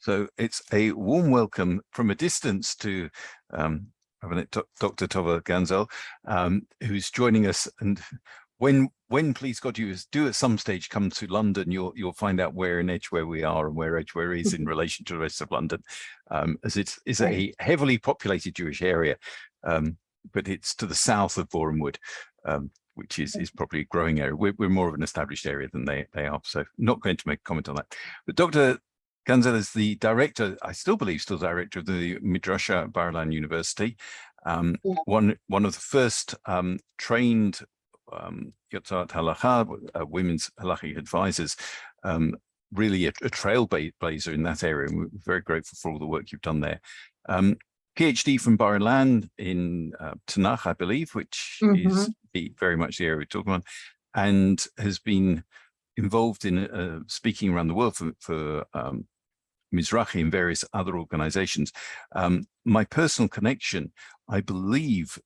So it's a warm welcome from a distance to Dr. Tova Ganzel, who's joining us. And when please God you do at some stage come to London, you'll find out where in Edgware we are and where Edgware is in relation to the rest of London, as it is a heavily populated Jewish area, but it's to the south of Boreham Wood, which is probably a growing area. We're more of an established area than they are, so not going to make a comment on that. But Dr. Ganzel is the director, I still believe, still director of the Midrasha Bar-Ilan University, one of the first trained Yotzat Halacha, women's halachic advisors, really a trailblazer in that area. And we're very grateful for all the work you've done there. PhD from Bar-Ilan in Tanakh, I believe, which is very much the area we're talking about, and has been involved in speaking around the world for Mizrahi and various other organizations. My personal connection, I believe,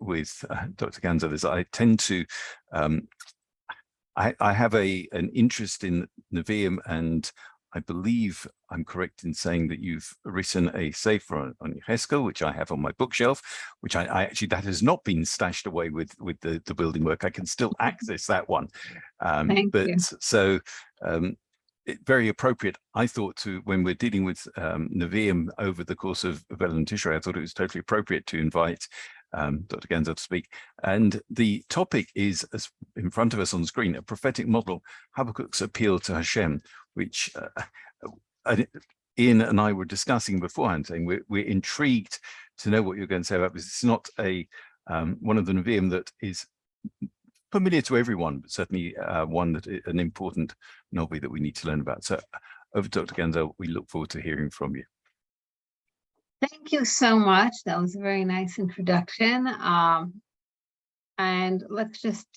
with Dr. Ganzel is I tend to, I have an interest in Nevi'im, and I believe I'm correct in saying that you've written a sefer on Yechezkel, which I have on my bookshelf, which I actually, that has not been stashed away with the building work. I can still access that one. Thank you. So, very appropriate, I thought, to when we're dealing with Nevi'im over the course of Elul Tishrei. I thought it was totally appropriate to invite Dr. Ganzel to speak. And the topic is, as in front of us on the screen, a prophetic model, Habakkuk's appeal to Hashem, which Ian and I were discussing beforehand, saying we're intrigued to know what you're going to say about this. It's not one of the Nevi'im that is familiar to everyone, but certainly an important novel that we need to learn about. So over to Dr. Ganzel, we look forward to hearing from you. Thank you so much. That was a very nice introduction. And let's just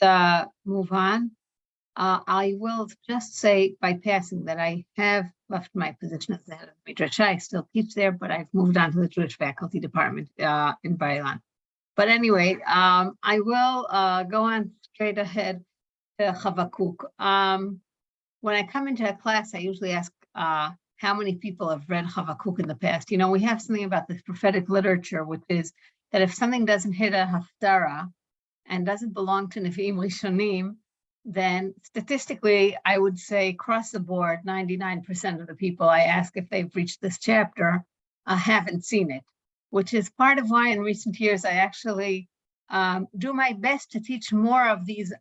move on. I will just say by passing that I have left my position as the head of Midrash. I still teach there, but I've moved on to the Jewish faculty department in Bar-Ilan. But anyway, I will go on straight ahead to Habakkuk. When I come into a class, I usually ask how many people have read Habakkuk in the past. You know, we have something about this prophetic literature, which is that if something doesn't hit a haftarah and doesn't belong to Nevi'im Rishonim, then statistically, I would say across the board, 99% of the people I ask if they've reached this chapter haven't seen it, which is part of why in recent years I actually do my best to teach more of these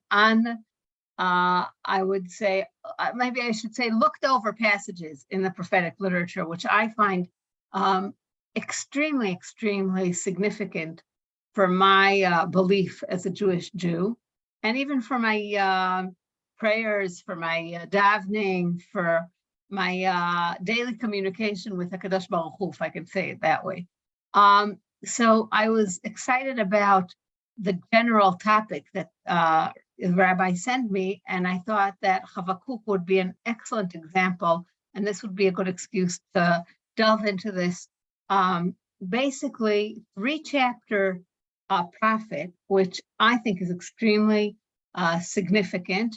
I would say, maybe I should say, looked over passages in the prophetic literature, which I find extremely, extremely significant for my belief as a Jewish Jew, and even for my prayers, for my davening, for my daily communication with HaKadosh Baruch Hu, if I can say it that way. So I was excited about the general topic that the rabbi sent me, and I thought that Habakkuk would be an excellent example, and this would be a good excuse to delve into this. Basically, 3-chapter prophet, which I think is extremely significant.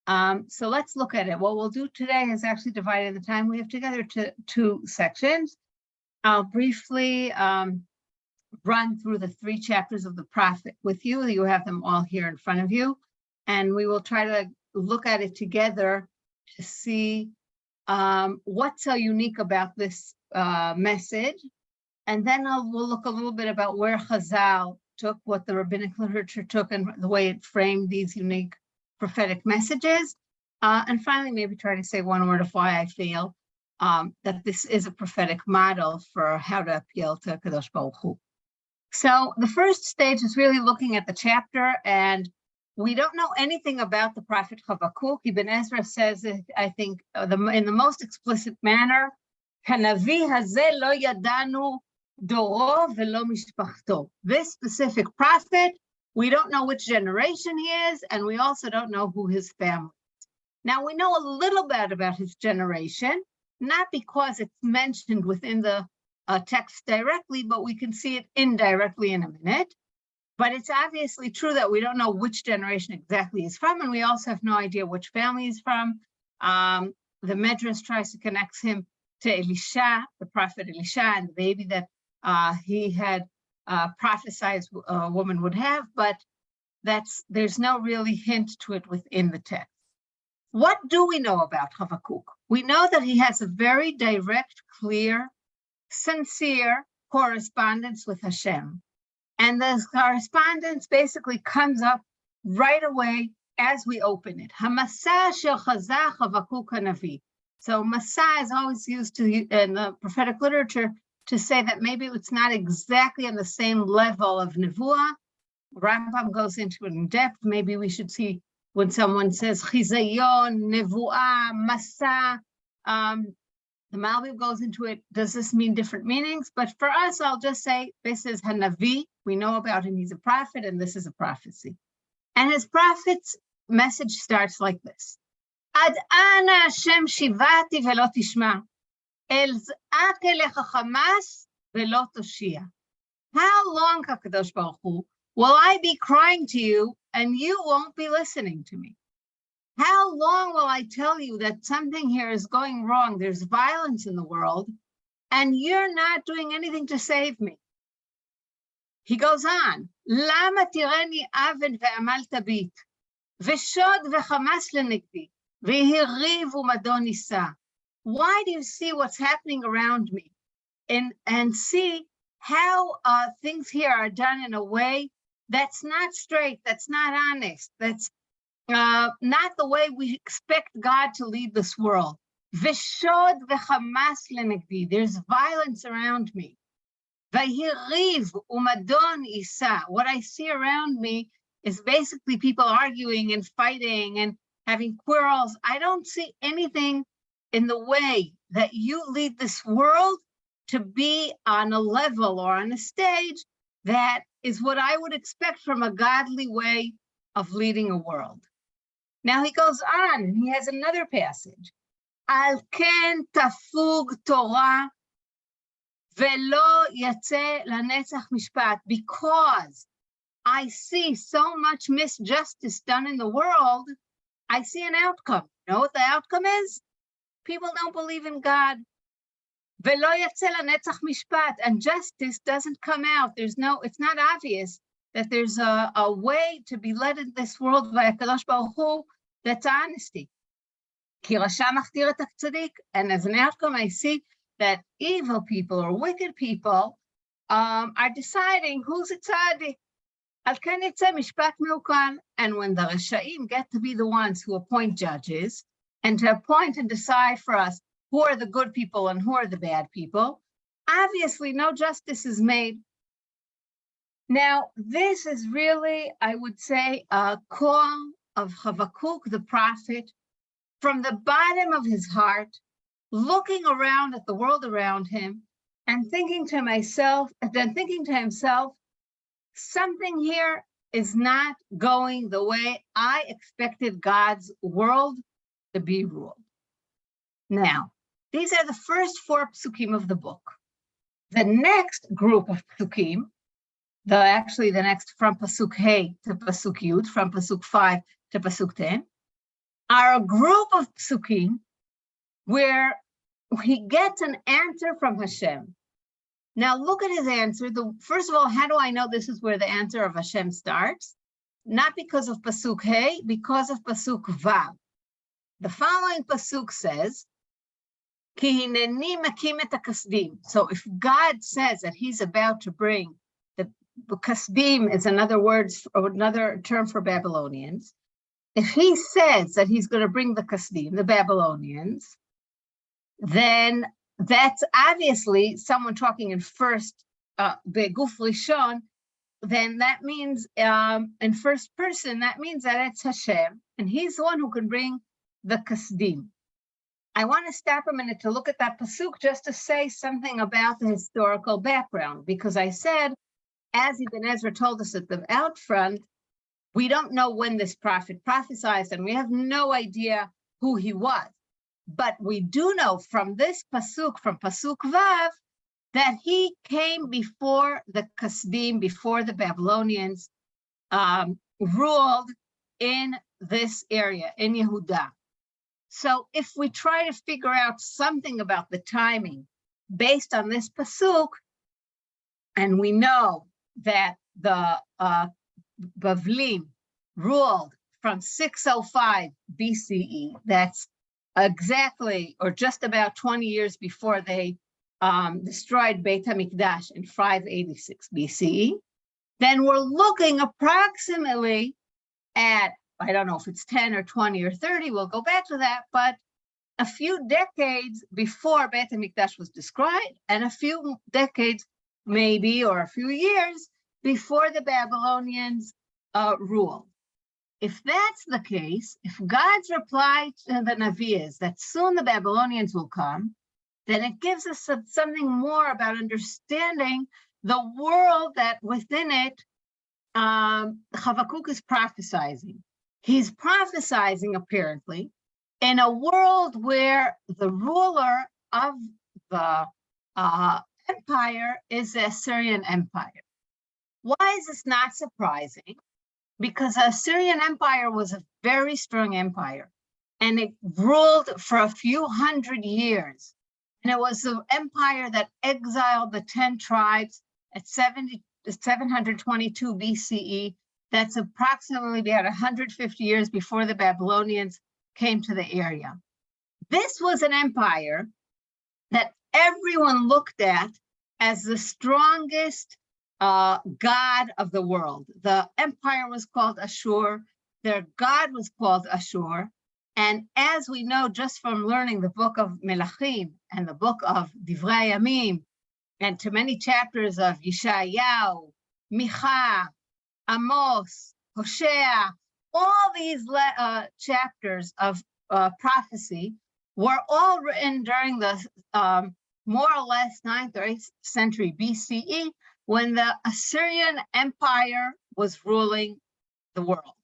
So let's look at it. What we'll do today is actually divided the time we have together to 2 sections. I'll briefly run through the 3 chapters of the prophet with you. You have them all here in front of you. And we will try to look at it together to see what's so unique about this message. And then we'll look a little bit about where Chazal took, what the rabbinic literature took, and the way it framed these unique prophetic messages. And finally, maybe try to say one word of why I feel that this is a prophetic model for how to appeal to Kadosh Baruch Hu. So the first stage is really looking at the chapter, and we don't know anything about the prophet Habakkuk. Ibn Ezra says it, I think, in the most explicit manner, "Hanavi hazeh lo yadanu doro velo mishpachto." This specific prophet, we don't know which generation he is, and we also don't know who his family is. Now, we know a little bit about his generation, not because it's mentioned within the text directly, but we can see it indirectly in a minute. But it's obviously true that we don't know which generation exactly he's from, and we also have no idea which family he's from. The Medrash tries to connect him to Elisha, the prophet Elisha, and the baby that he had prophesied a woman would have, but there's no really hint to it within the text. What do we know about Habakkuk? We know that he has a very direct, clear, sincere correspondence with Hashem. And the correspondence basically comes up right away as we open it. Hamasa shel chazah Habakkuk hanavi. So Masa is always used in the prophetic literature to say that maybe it's not exactly on the same level of nevuah. Rambam goes into it in depth. Maybe we should see when someone says chizayon, nevuah, Masa. The Malbim goes into it. Does this mean different meanings? But for us, I'll just say this is Hanavi. We know about him. He's a prophet, and this is a prophecy. And his prophet's message starts like this. Ad ana Hashem shivati velo tishma. Elzak elecha chamas velo toshia. How long, HaKadosh Baruch Hu, will I be crying to you and you won't be listening to me? How long will I tell you that something here is going wrong? There's violence in the world, and you're not doing anything to save me. He goes on, Lama tireni aven ve'amal tabit, v'shod v'chamas lenegdi, v'hiriv u'madon isa. Why do you see what's happening around me? And see how things here are done in a way that's not straight, that's not honest, that's not the way we expect God to lead this world. V'shod v'chamas lenegdi. There's violence around me. V'hiriv u'madon isa. What I see around me is basically people arguing and fighting and having quarrels. I don't see anything in the way that you lead this world to be on a level or on a stage that is what I would expect from a godly way of leading a world. Now he goes on, and he has another passage. Al ken tafug Torah velo yatze lanetzach mishpat. Because I see so much misjustice done in the world, I see an outcome. You know what the outcome is? People don't believe in God. Velo yatze lanetzach mishpat. And justice doesn't come out. It's not obvious that there's a way to be led in this world by HaKadosh Baruch Hu that's honesty. Ki rasha machtir et ha'tzadik. And as an outcome, I see that evil people or wicked people are deciding who's a tzaddik. Al ken yitzeh mishpat me'ukan. And when the rashaim get to be the ones who appoint judges and to appoint and decide for us who are the good people and who are the bad people, obviously no justice is made. Now, this is really, I would say, a call of Habakkuk, the prophet, from the bottom of his heart, looking around at the world around him and thinking to himself, something here is not going the way I expected God's world to be ruled. Now, these are the first 4 psukim of the book. The next group of psukim, the next from Pasuk Hey to Pasuk Yud, from Pasuk 5 to Pasuk 10, are a group of psukim where he gets an answer from Hashem. Now look at his answer. First of all, how do I know this is where the answer of Hashem starts? Not because of Pasuk Hey, because of Pasuk Vav. The following Pasuk says, Ki hineni makim et hakasdim. So if God says that he's about to bring the kasdim is another term for Babylonians. If he says that he's going to bring the kasdim, the Babylonians, then that's obviously someone talking in first beguf rishon. Then that means in first person, that means that it's Hashem, and he's the one who can bring the kasdim. I want to stop a minute to look at that pasuk just to say something about the historical background, because I said, as Ibn Ezra told us at the out front, we don't know when this prophet prophesied, and we have no idea who he was. But we do know from this pasuk, from Pasuk Vav, that he came before the Kasdim, before the Babylonians ruled in this area, in Yehuda. So if we try to figure out something about the timing based on this pasuk, and we know that the Bavlim ruled from 605 BCE, that's exactly or just about 20 years before they destroyed Beit HaMikdash in 586 BCE, then we're looking approximately at, I don't know if it's 10 or 20 or 30, we'll go back to that, but a few decades before Beit HaMikdash was destroyed, and a few decades maybe, or a few years before the Babylonians ruled. If that's the case, if God's reply to the Navi is that soon the Babylonians will come, then it gives us something more about understanding the world that within it Habakkuk is prophesizing. He's prophesizing, apparently, in a world where the ruler of the empire is the Assyrian Empire. Why is this not surprising? Because the Assyrian Empire was a very strong empire, and it ruled for a few hundred years. And it was the empire that exiled the 10 tribes at 722 BCE. That's approximately about 150 years before the Babylonians came to the area. This was an empire that everyone looked at as the strongest god of the world. The empire was called Ashur. Their god was called Ashur. And as we know just from learning the book of Melachim and the book of Divrei Yamim, and to many chapters of Yeshayahu, Micha, Amos, Hosea, all these chapters of prophecy were all written during the more or less 9th or 8th century BCE, when the Assyrian Empire was ruling the world.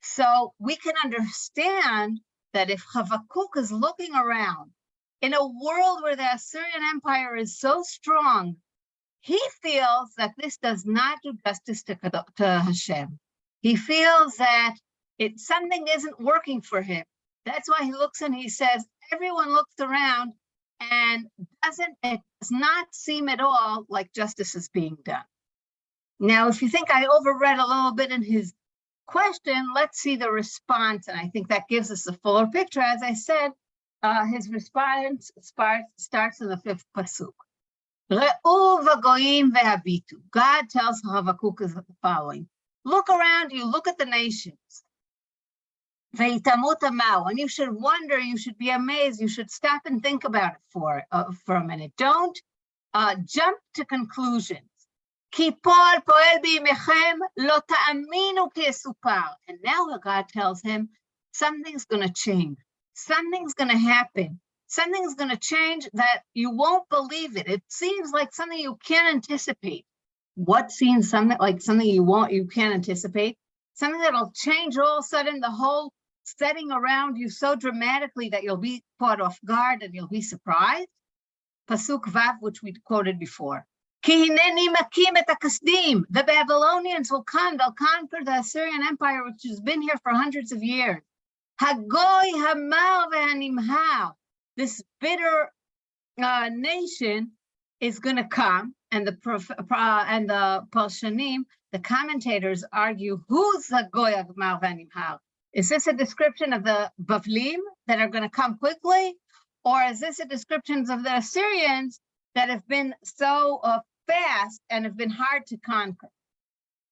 So we can understand that if Habakkuk is looking around in a world where the Assyrian Empire is so strong, he feels that this does not do justice to Hashem. He feels that something isn't working for him. That's why he looks and he says, everyone looks around and it does not seem at all like justice is being done. Now, if you think I overread a little bit in his question, let's see the response. And I think that gives us a fuller picture. As I said, his response starts in the 5th pasuk. Re'u v'goyim ve'habitu. God tells Habakkuk the following. Look around you, look at the nations. Ve'itamu tamau. And you should wonder, you should be amazed, you should stop and think about it for a minute. Don't jump to conclusions. Ki pol poel b'imechem lo ta'aminu ki esupar. And now God tells him, something's going to change. Something's going to happen. Something's going to change that you won't believe it. It seems like something you can't anticipate. What seems something like something you can't anticipate? Something that'll change all of a sudden the whole setting around you so dramatically that you'll be caught off guard and you'll be surprised. Pasuk Vav, which we quoted before. Ki hineni makim et hakasdim. The Babylonians will come. They'll conquer the Assyrian Empire, which has been here for hundreds of years. Hagoy hamar ve'hanimhar. This bitter nation is going to come, and the Parshanim, the commentators, argue, who's Hagoy hamar ve'hanimhar? Is this a description of the Bavlim that are going to come quickly, or is this a description of the Assyrians that have been so fast and have been hard to conquer?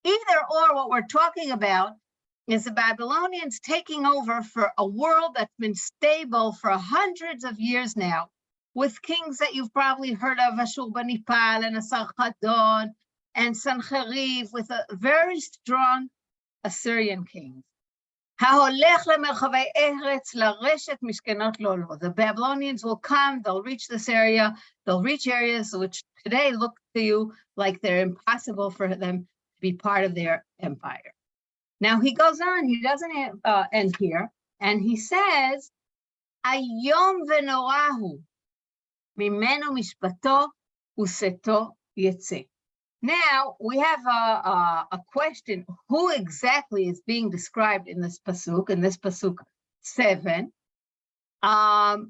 Either or, what we're talking about is the Babylonians taking over for a world that's been stable for hundreds of years now, with kings that you've probably heard of, Ashurbanipal and Asarchadon and Sancheriv, with a very strong Assyrian king. The Babylonians will come, they'll reach this area, they'll reach areas which today look to you like they're impossible for them to be part of their empire. Now he goes on, he doesn't end here, and he says, Ayom v'norahu, mimenu mishpato useto yetze. Now we have a question, who exactly is being described in this pasuk 7? But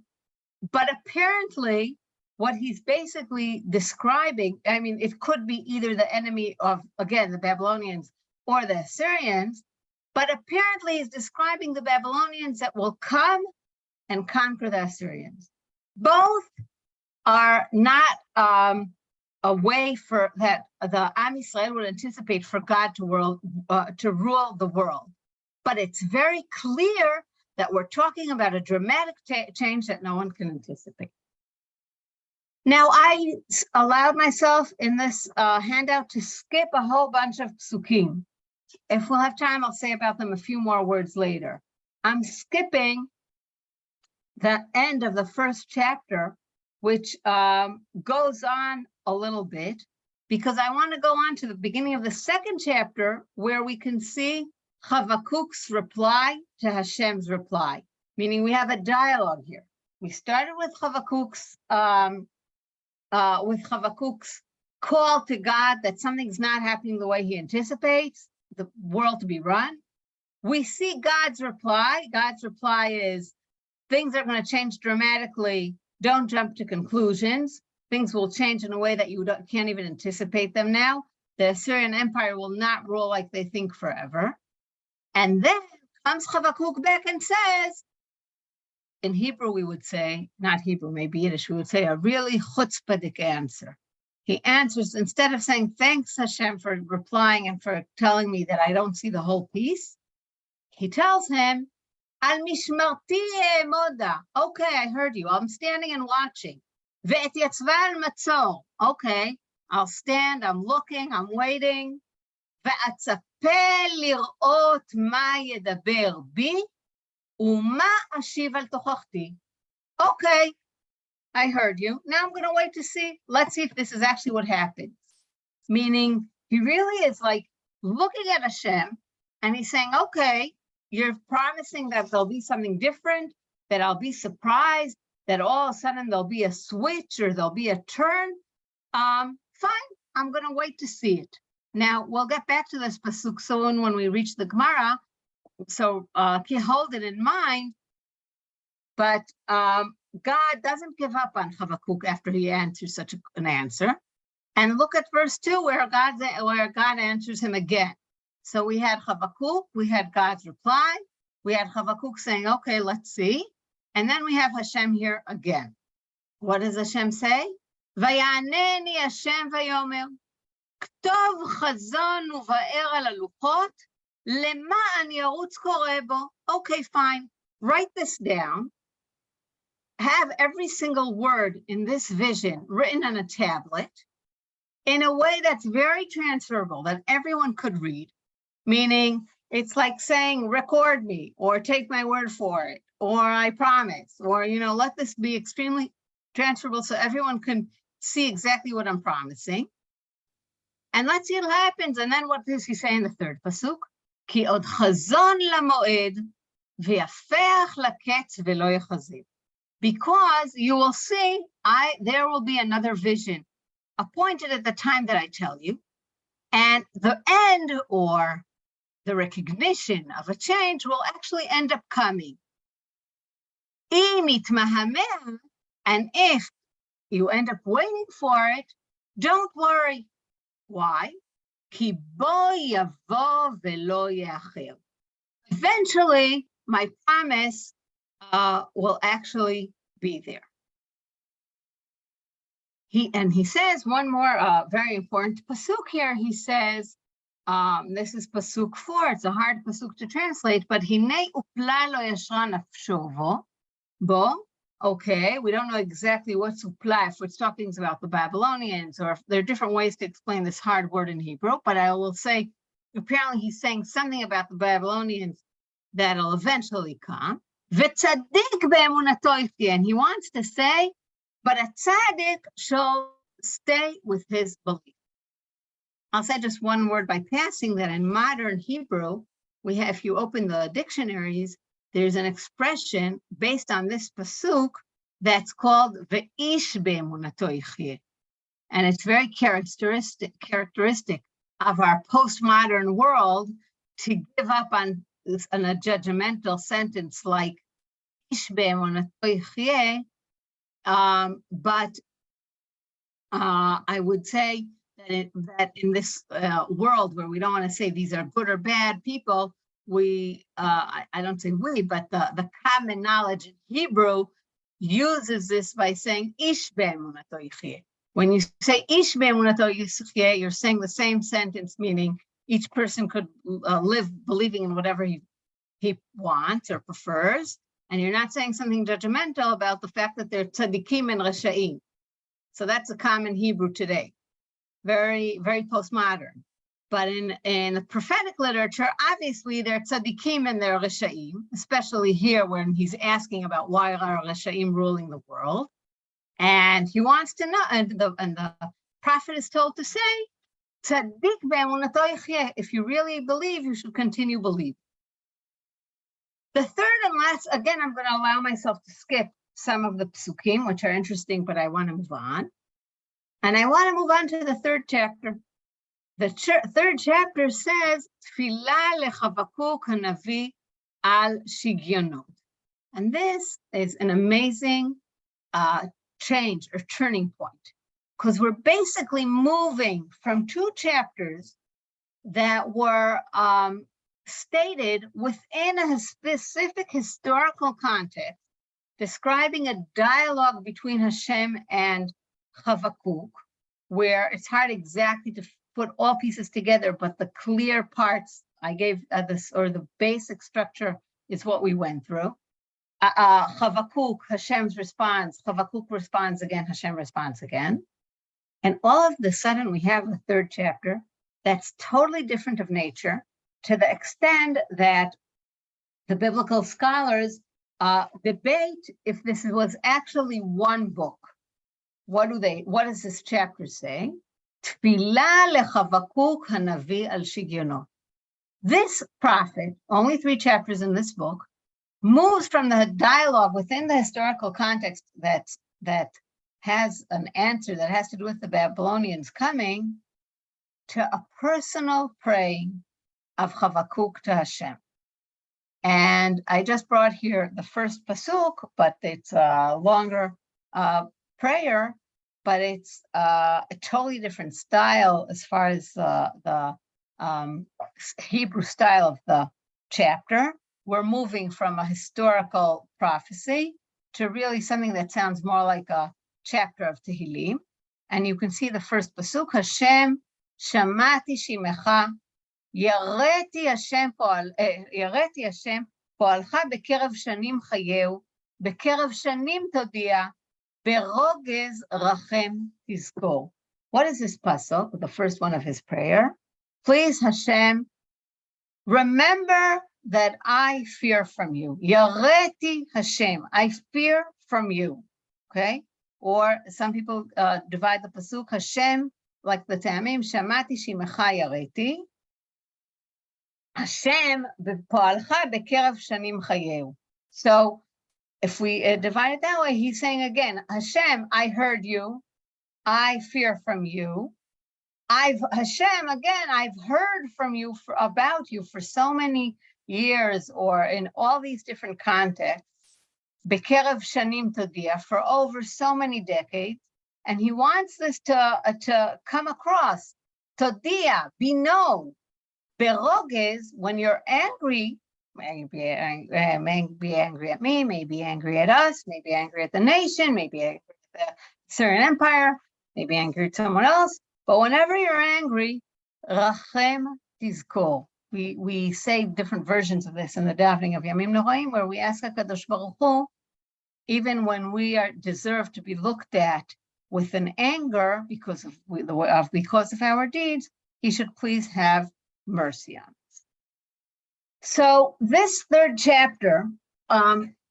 apparently, what he's basically describing, I mean, it could be either the enemy of, again, the Babylonians or the Assyrians, but apparently he's describing the Babylonians that will come and conquer the Assyrians. Both are not a way for that the Am Yisrael would anticipate for God to rule the world. But it's very clear that we're talking about a dramatic change that no one can anticipate. Now, I allowed myself in this handout to skip a whole bunch of psukim. If we'll have time, I'll say about them a few more words later. I'm skipping the end of the first chapter, which goes on a little bit, because I want to go on to the beginning of the second chapter, where we can see Habakkuk's reply to Hashem's reply, meaning we have a dialogue here. We started with Habakkuk's call to God that something's not happening the way he anticipates the world to be run. We see God's reply. God's reply is, things are going to change dramatically. Don't jump to conclusions. Things will change in a way that you can't even anticipate them now. The Assyrian Empire will not rule like they think forever. And then comes Habakkuk back and says, in Hebrew we would say, not Hebrew, maybe Yiddish, we would say a really chutzpahdik answer. He answers, instead of saying, thanks Hashem for replying and for telling me that I don't see the whole piece, he tells him, Al mishmarti moda. Okay, I heard you. I'm standing and watching. Ve'et yatzva al matzor. Okay, I'll stand, I'm looking, I'm waiting. Ve'atzapeh lir'ot ma yedaber bi u'ma ashiv al tochachti. Okay, I heard you. Now I'm going to wait to see. Let's see if this is actually what happens. Meaning, he really is like looking at Hashem and he's saying, okay, you're promising that there'll be something different, that I'll be surprised, that all of a sudden there'll be a switch or there'll be a turn. Fine, I'm going to wait to see it. Now, we'll get back to this pasuk soon when we reach the Gemara, so hold it in mind. But God doesn't give up on Habakkuk after he answers such an answer. And look at verse 2 where God answers him again. So we had Habakkuk, we had God's reply, we had Habakkuk saying, okay, let's see. And then we have Hashem here again. What does Hashem say? Vayaneni Hashem vayomer, ktov chazon uva'er al haluchot, lema'an yarutz koreh bo. Okay, fine. Write this down. Have every single word in this vision written on a tablet in a way that's very transferable, that everyone could read. Meaning, it's like saying, record me, or take my word for it, or I promise, or, let this be extremely transferable so everyone can see exactly what I'm promising. And let's see what happens. And then what does he say in the third pasuk? Ki od chazon lamoed v'yafeach laketz v'lo yachazir. Because you will see, there will be another vision appointed at the time that I tell you, and the end or the recognition of a change will actually end up coming. And if you end up waiting for it, don't worry. Why? Eventually, my promise will actually be there. He says one more very important pasuk here. He says, this is pasuk 4. It's a hard pasuk to translate, but hinei upla lo yashra nafsho bo. Okay, we don't know exactly what's upla, if it's talking about the Babylonians, or if there are different ways to explain this hard word in Hebrew, but I will say, apparently he's saying something about the Babylonians that'll eventually come. V'tzadik be'emunato yifti, and he wants to say, but a tzaddik shall stay with his belief. I'll say just one word by passing that in modern Hebrew, we have, if you open the dictionaries, there's an expression based on this pasuk that's called ve'ish be'emunato yichyeh. And it's very characteristic of our postmodern world to give up on a judgmental sentence like, ish be'emunato yichyeh, but I would say that in this world where we don't want to say these are good or bad people, I don't say we, but the common knowledge in Hebrew uses this by saying ish be'emunato yichyeh. When you say ish be'emunato yichyeh, you're saying the same sentence, meaning each person could live believing in whatever he wants or prefers, and you're not saying something judgmental about the fact that they're tzaddikim and rasha'im. So that's a common Hebrew today, very, very postmodern. But in the prophetic literature, obviously they're tzaddikim and they're rasha'im, especially here when he's asking about why are rasha'im ruling the world. And he wants to know, and the prophet is told to say, tzaddik be'emunato yichyeh. If you really believe, you should continue believing. The third and last, again, I'm going to allow myself to skip some of the psukim, which are interesting, but I want to move on. And I want to move on to the third chapter. The third chapter says, Tfilah leChavakuk hanavi al shigyonot. And this is an amazing change or turning point, because we're basically moving from two chapters that were stated within a specific historical context, describing a dialogue between Hashem and Habakkuk, where it's hard exactly to put all pieces together, but the clear parts I gave or the basic structure is what we went through. Habakkuk, Hashem's response, Habakkuk responds again, Hashem responds again. And all of a sudden we have a third chapter that's totally different of nature, to the extent that the biblical scholars debate if this was actually one book. What does this chapter say? Tfilah leChavakuk hanavi al shigyonot. This prophet, only 3 chapters in this book, moves from the dialogue within the historical context that has an answer that has to do with the Babylonians coming, to a personal praying of Habakkuk to Hashem. And I just brought here the first pasuk, but it's a longer prayer, but it's a totally different style as far as the Hebrew style of the chapter. We're moving from a historical prophecy to really something that sounds more like a chapter of Tehillim. And you can see the first pasuk, Hashem, shamati shimecha, יראתי השם פועלך בקרב שנים חייהו, בקרב שנים תודיע, ברוגז רחם תזכור. What is this pasuk? The first one of his prayer. Please, Hashem, remember that I fear from you. יראתי Hashem, I fear from you. Okay? Or some people divide the pasuk, Hashem, like the Ta'amim, שמעתי שמך יראתי, Hashem pa'alcha bekerev shanim chayeu. So if we divide it that way, he's saying again, Hashem, I heard you, I fear from you. Hashem, again, I've heard from you about you for so many years, or in all these different contexts. Bekerev shanim todia, for over so many decades, and he wants this to come across. Todia, be known. Berogez, when you're angry, may be angry at me, may be angry at us, may be angry at the nation, may be angry at the Syrian Empire, may be angry at someone else. But whenever you're angry, Rachem Tizkor. We say different versions of this in the davening of Yamim Noraim, where we ask HaKadosh Baruch Hu, even when we deserve to be looked at with an anger because of our deeds, he should please have mercy on us. So this third chapter,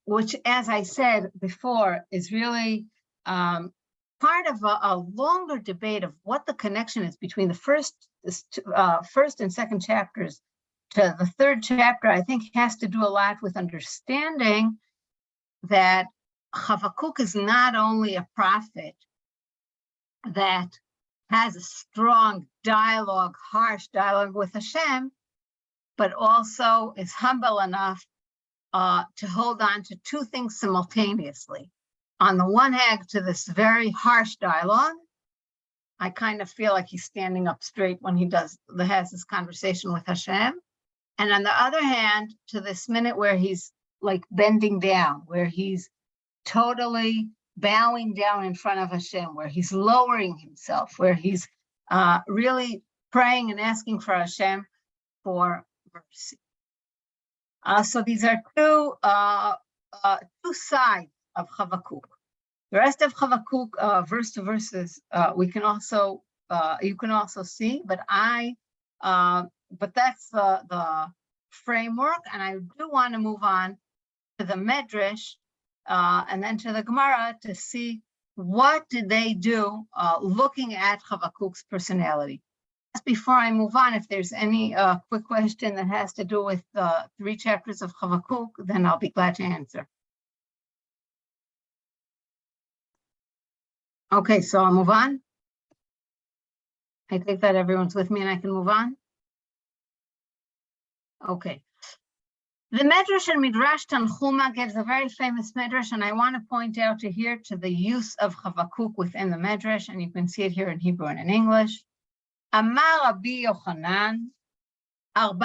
which, as I said before, is really part of a longer debate of what the connection is between the first and second chapters to the third chapter, I think has to do a lot with understanding that Habakkuk is not only a prophet that has a strong dialogue, harsh dialogue with Hashem, but also is humble enough to hold on to two things simultaneously. On the one hand, to this very harsh dialogue. I kind of feel like he's standing up straight when he has this conversation with Hashem. And on the other hand, to this minute where he's like bending down, where he's totally bowing down in front of Hashem, where he's lowering himself, where he's really praying and asking for Hashem for mercy. So these are two sides of Habakkuk. The rest of Habakkuk, verse to verses, you can also see, but that's the framework, and I do want to move on to the Medrash and then to the Gemara to see what did they do looking at Habakkuk's personality. Just before I move on, if there's any quick question that has to do with the 3 chapters of Habakkuk, then I'll be glad to answer. Okay, so I'll move on. I think that everyone's with me and I can move on. Okay. The Medrash and Midrash Tanchuma gives a very famous Medrash, and I want to point out to the use of Habakkuk within the Medrash, and you can see it here in Hebrew and in English. Amar Rabbi Yochanan, 4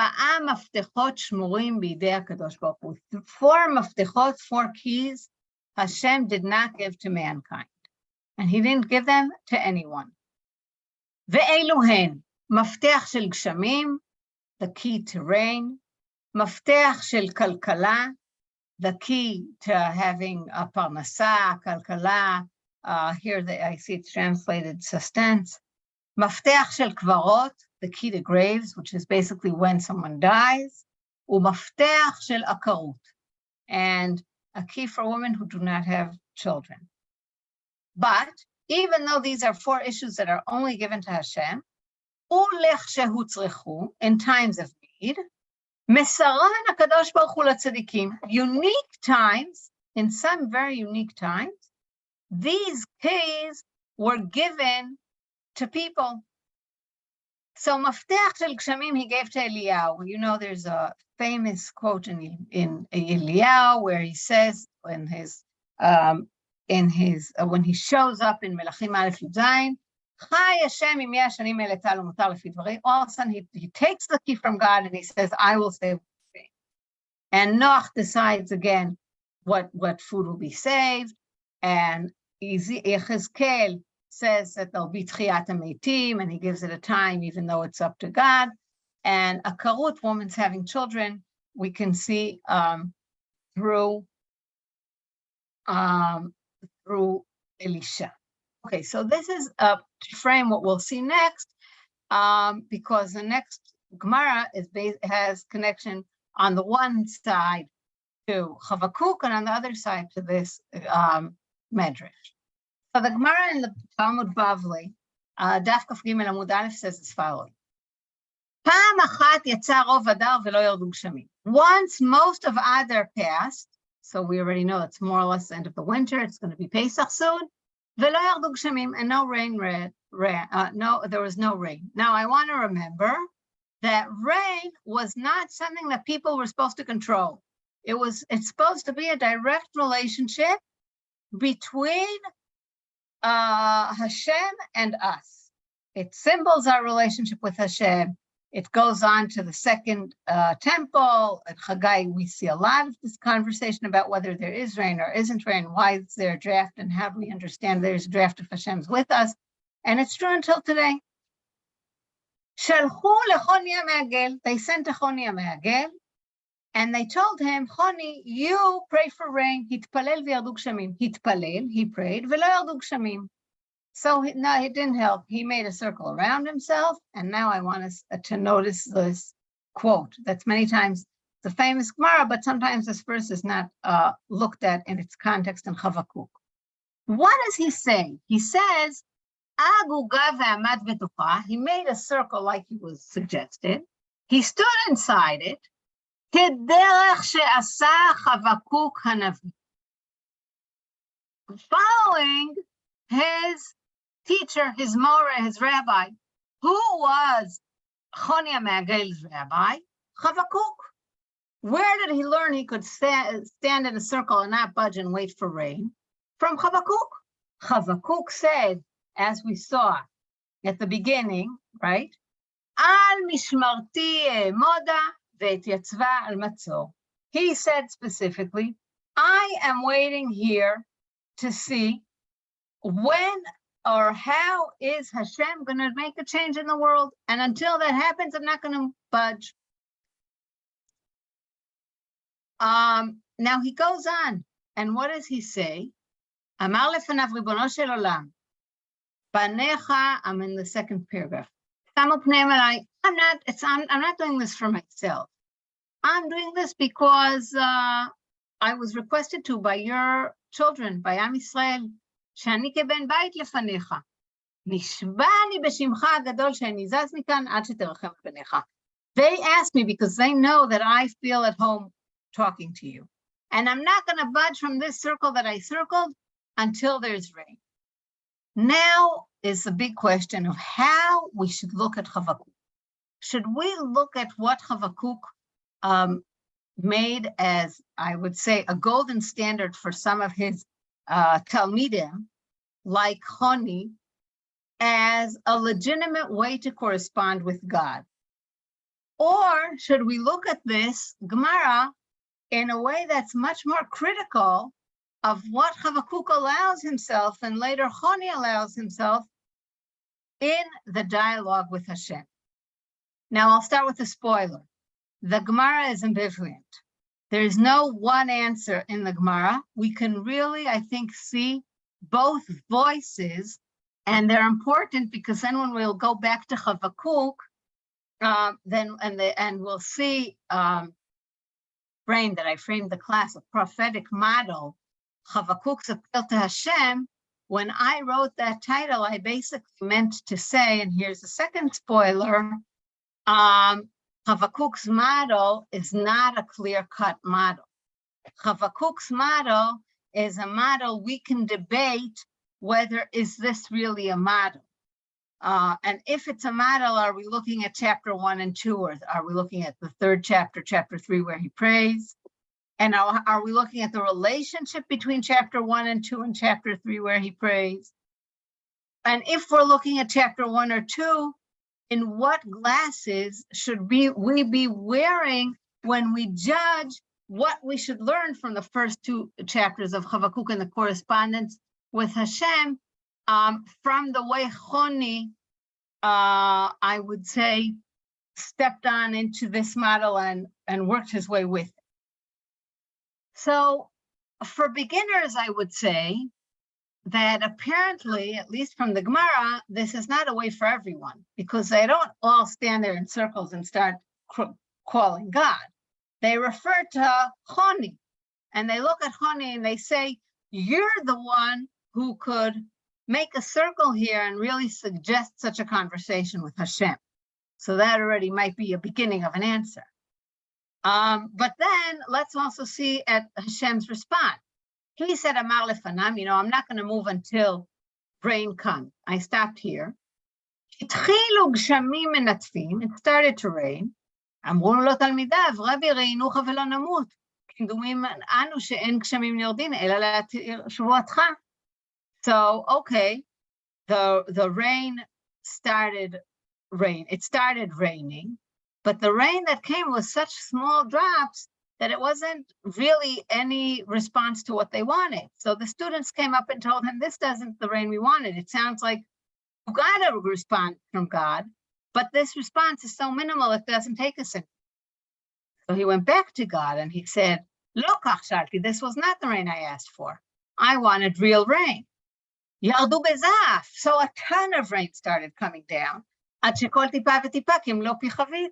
מפתחות שמורים בידי הקדוש ברוך הוא. 4 מפתחות, 4 keys, Hashem did not give to mankind. And he didn't give them to anyone. ואלו הן, מפתח של גשמים, the key to rain, מפתח של כלכלה, the key to having a parnasa, כלכלה, here I see it's translated sustenance, מפתח של קברות, the key to graves, which is basically when someone dies, ומפתח של עקרות, and a key for women who do not have children. But even though these are 4 issues that are only given to Hashem, in times of need, unique times, in some very unique times, these keys were given to people. So Maftech Shel Gshamim he gave to Eliyahu. You know, there's a famous quote in Eliyahu where he says when he shows up in Melachim Aleph Yud Zayin, Chai Hashem im yashanim eletal u'mutar lefi dvari. All of a sudden he takes the key from God and he says, I will save the thing. And Noach decides again what food will be saved. And Yechezkel says that there'll be Tchiyat HaMeitim, and he gives it a time even though it's up to God. And a karut, woman's having children, we can see through Elisha. Okay, so this is to frame what we'll see next, because the next Gemara has connection on the one side to Habakkuk and on the other side to this Medrash. So the Gemara in the Talmud Bavli, Daf Kaf Gimel Amud Aleph, says as follows: Pa'am achat yatsa rov Adar velo yardu gshami. Once most of Adar passed, so we already know it's more or less the end of the winter. It's going to be Pesach soon. Velo yardu gshami, and no rain. There was no rain. Now I want to remember that rain was not something that people were supposed to control. It's supposed to be a direct relationship between Hashem and us. It symbols our relationship with Hashem. It goes on to the second temple. At Chagai, we see a lot of this conversation about whether there is rain or isn't rain, why is there a draft, and how do we understand there's a draft if Hashem's with us. And it's true until today. Shalchu lechoni HaMe'agel. They sent to Choni HaMe'agel, and they told him, Choni, you pray for rain. Hitpalel v'yardu gshamim. Hitpalel, he prayed, v'lo yardu gshamim. So no, it didn't help. He made a circle around himself, and now I want us to notice this quote. That's many times the famous Gemara, but sometimes this verse is not looked at in its context in Habakkuk. What does he say? He says, he made a circle like he was suggested. He stood inside it. Following his teacher, his Moreh, his rabbi. Who was Choni HaMe'agel's rabbi? Habakkuk. Where did he learn he could stand in a circle and not budge and wait for rain? From Habakkuk. Habakkuk said, as we saw at the beginning, right? Al mishmarti e'emoda ve'etyatzva al matzor. He said specifically, I am waiting here to see when or how is Hashem going to make a change in the world? And until that happens, I'm not going to budge. Now he goes on, and what does he say? Amar lefanav ribono shel olam, panecha. I'm in the second paragraph. I'm not doing this for myself. I'm doing this because I was requested to by your children, by Am Yisrael. שאני כבן בית לפניך, נשבע אני בשמך הגדול שאני זז מכאן עד שתרחם פניך. They asked me because they know that I feel at home talking to you. And I'm not going to budge from this circle that I circled until there's rain. Now is the big question of how we should look at Habakkuk. Should we look at what Habakkuk made as, I would say, a golden standard for some of his Talmidim, like Honi, as a legitimate way to correspond with God? Or should we look at this Gemara in a way that's much more critical of what Habakkuk allows himself and later Honi allows himself in the dialogue with Hashem? Now I'll start with a spoiler. The Gemara is ambivalent. There's no one answer in the Gemara. We can really, I think, see both voices, and they're important because then when we'll go back to Habakkuk, and we'll see that I framed the class of prophetic model, Habakkuk's appeal to Hashem. When I wrote that title, I basically meant to say, and here's the second spoiler, Habakkuk's model is not a clear-cut model. Habakkuk's model is a model we can debate whether is this really a model. And if it's a model, are we looking at chapter 1 and 2, or are we looking at the third chapter, chapter 3, where he prays? And are we looking at the relationship between chapter 1 and 2 and chapter 3, where he prays? And if we're looking at chapter 1 or 2, in what glasses should we be wearing when we judge what we should learn from the first 2 chapters of Habakkuk and the correspondence with Hashem, from the way Honi, I would say, stepped on into this model and worked his way with it. So for beginners, I would say that apparently, at least from the Gemara, this is not a way for everyone, because they don't all stand there in circles and start calling God. They refer to Honi, and they look at Honi and they say, you're the one who could make a circle here and really suggest such a conversation with Hashem. So that already might be a beginning of an answer. But then let's also see at Hashem's response. He said, Amar lefanam, I'm not going to move until rain comes. I stopped here. It started to rain. אמרו לו תלמידיו, רבי ראינוך ולא נמות. כדומים אנו שאין גשמים יורדים, אלא להתיר שבועתך. So, okay, the rain started it started raining, but the rain that came was such small drops that it wasn't really any response to what they wanted. So the students came up and told him, this isn't the rain we wanted. It sounds like you got a response from God, but this response is so minimal, it doesn't take us in. So he went back to God and he said, Lo kach shalti, this was not the rain I asked for. I wanted real rain. Yardu bezaf. So a ton of rain started coming down. Ad shekol tipa v'tipa kim lo pi chavit.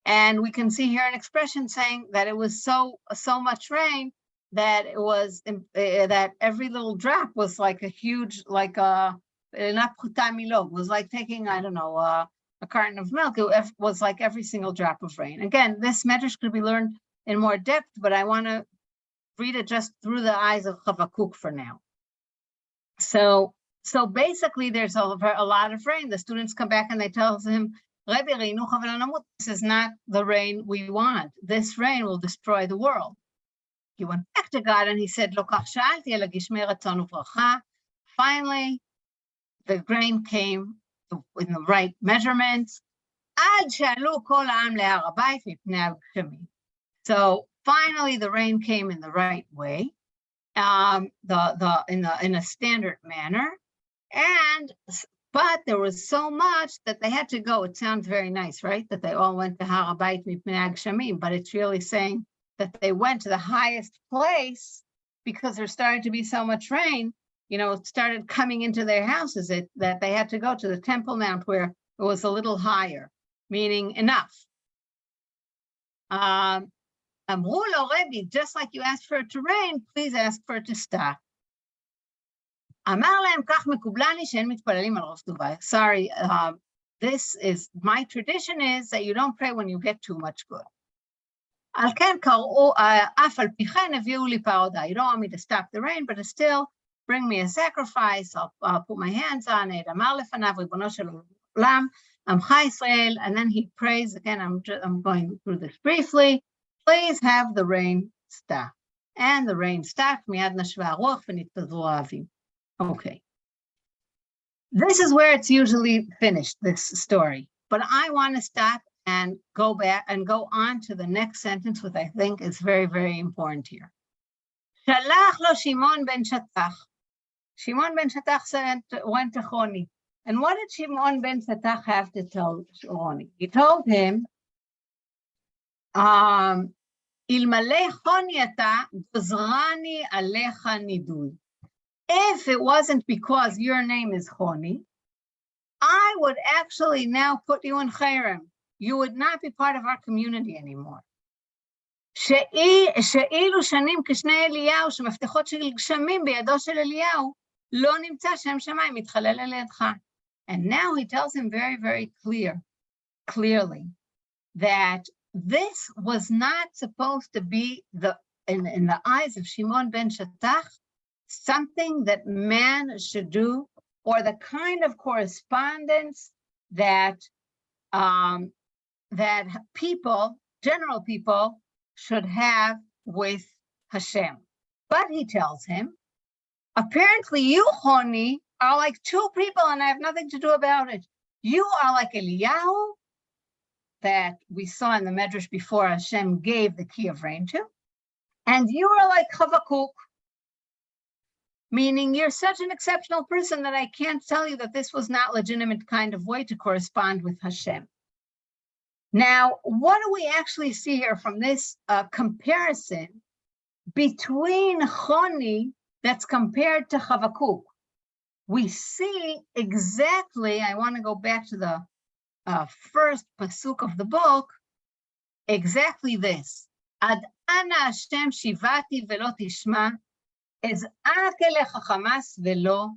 And we can see here an expression saying that it was so much rain that it was that every little drop was like a huge, like a was like taking, I don't know, a carton of milk. It was like every single drop of rain. Again, this medrash could be learned in more depth, but I want to read it just through the eyes of Habakkuk for now. So basically, there's a lot of rain. The students come back and they tell him, This is not the rain we want. This rain will destroy the world. He went back to God and he said, finally, the rain came in the right measurements. So finally, the rain came in the right way, in a standard manner, but there was so much that they had to go. It sounds very nice, right? That they all went to Har HaBayit Mipnei Gshemim, but it's really saying that they went to the highest place because there started to be so much rain. It started coming into their houses that they had to go to the Temple Mount where it was a little higher, meaning enough. Amru lo Rebbe, just like you asked for it to rain, please ask for it to stop. Amar lehem kach mekubelani she'en mitpalelim al rosh Tova. Sorry, my tradition is that you don't pray when you get too much good. Al ken kar'u af al pi chen haviu li paroda. You don't want me to stop the rain, but still bring me a sacrifice. I'll put my hands on it. Amar lefanav ribono shel olam amcha Yisrael, and then he prays again. I'm going through this briefly. Please have the rain stop. And the rain stopped. Miyad nashva haruach v'nitpazru ha'avim. Okay. This is where it's usually finished, this story. But I want to stop and go back and go on to the next sentence, which I think is very, very important here. Shalach lo Shimon ben Shatach. Shimon ben Shatach went to Choni. And what did Shimon ben Shatach have to tell Choni? He told him, Ilmale Choni ata gozrani alecha nidui. If it wasn't because your name is Choni, I would actually now put you in Chayrim. You would not be part of our community anymore. שאילו שנים כשני אליהו, שמפתחות של גשמים בידו של אליהו, לא נמצא שם שמיים מתחלל על ידך. And now he tells him very, very clearly, that this was not supposed to be in the eyes of Shimon ben Shatach, something that man should do, or the kind of correspondence that general people should have with Hashem. But he tells him, apparently you, Choni, are like two people and I have nothing to do about it. You are like Eliyahu, that we saw in the Medrash before Hashem gave the key of rain to, and you are like Habakkuk, meaning you're such an exceptional person that I can't tell you that this was not legitimate kind of way to correspond with Hashem. Now, what do we actually see here from this comparison between Choni that's compared to Habakkuk? We see exactly, I want to go back to the first pasuk of the book, exactly this. Ad ana Hashem shivati velo tishma, ez'ak elecha chamas velo